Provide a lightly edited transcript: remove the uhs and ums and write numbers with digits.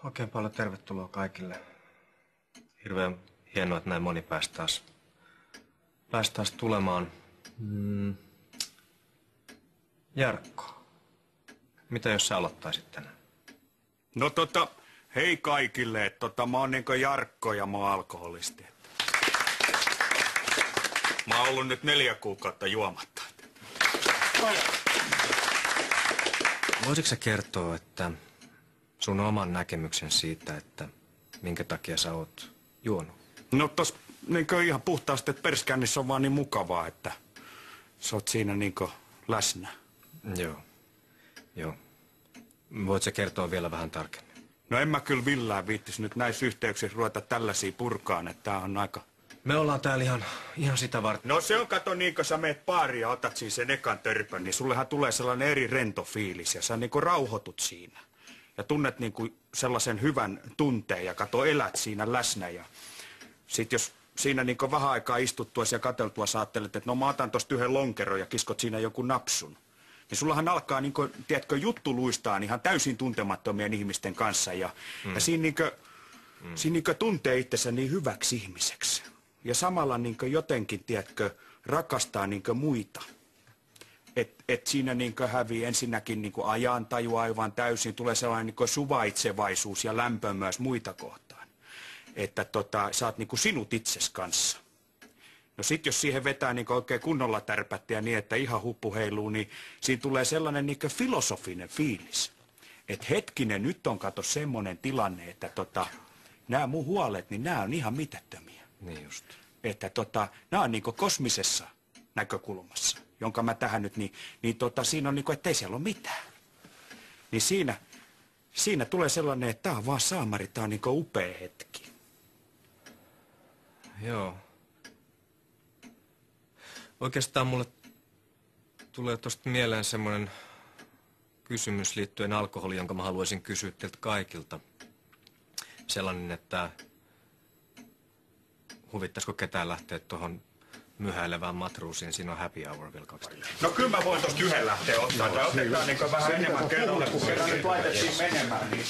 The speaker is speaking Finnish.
Oikein paljon tervetuloa kaikille. Hirveän hienoa, että näin moni pääsi taas tulemaan. Jarkko, mitä jos sä aloittaisit tänään? No hei kaikille, mä oon niinku Jarkko ja mä oon alkoholisti. Mä oon ollut nyt 4 kuukautta juomatta. Voisitko sä kertoa, että sun oman näkemyksen siitä, että minkä takia sä oot juonut? No niinku ihan puhtaasti, että perskännissä on vaan niin mukavaa, että sä oot siinä niinku läsnä. Joo. Voit sä kertoa vielä vähän tarkemmin? No en mä kyllä millään viittis nyt näissä yhteyksissä ruveta tällaisia purkaan, että tää on aika... Me ollaan täällä ihan sitä varten. No se on, kato, niin kun sä meet baariin ja otat siinä sen ekan törpön, niin sullehan tulee sellainen eri rento fiilis ja sä niinku rauhoitut siinä. Ja tunnet niinku sellaisen hyvän tunteen ja kato, elät siinä läsnä. Ja sit jos siinä niinku vähän aikaa istuttua ja katseltua sä ajattelet, että no mä otan tosta yhden lonkeron ja kiskot siinä joku napsun. Niin sullahan alkaa niinku, tiedätkö, juttu luistaa ihan täysin tuntemattomien ihmisten kanssa ja siinä niinku tuntee itsensä niin hyväksi ihmiseksi. Ja samalla niinku jotenkin, tiedätkö, rakastaa niinku muita. Et siinä niinku hävii ensinnäkin niinku ajantaju aivan täysin, tulee sellainen niinku suvaitsevaisuus ja lämpö myös muita kohtaan. Että sä oot niinku sinut itses kanssa. No sit jos siihen vetää niinku oikein kunnolla tärpättiä niin, että ihan huppu heiluu, niin siinä tulee sellainen niinku filosofinen fiilis. Että hetkinen, nyt on kato semmonen tilanne, että nämä mun huolet, niin nämä on ihan mitättömiä. Niin just. Että nämä on niinku kosmisessa näkökulmassa, jonka mä tähän nyt, siinä on niinku, ettei siellä ole mitään. Niin siinä tulee sellainen, että tää on vaan saamari, tää on niinku upea hetki. Joo. Oikeastaan mulle tulee tosta mieleen semmoinen kysymys liittyen alkoholiin, jonka mä haluaisin kysyä teiltä kaikilta. Sellainen, että huvittaisiko ketään lähteä tuohon myhäilevään matruusiin, siinä on happy hour vielä 12. No kyllä mä voin tosta yhden lähteä ottaa. Otetaan niinku vähän enemmän kerralla, kun kerran nyt laitettiin menemään. Niin...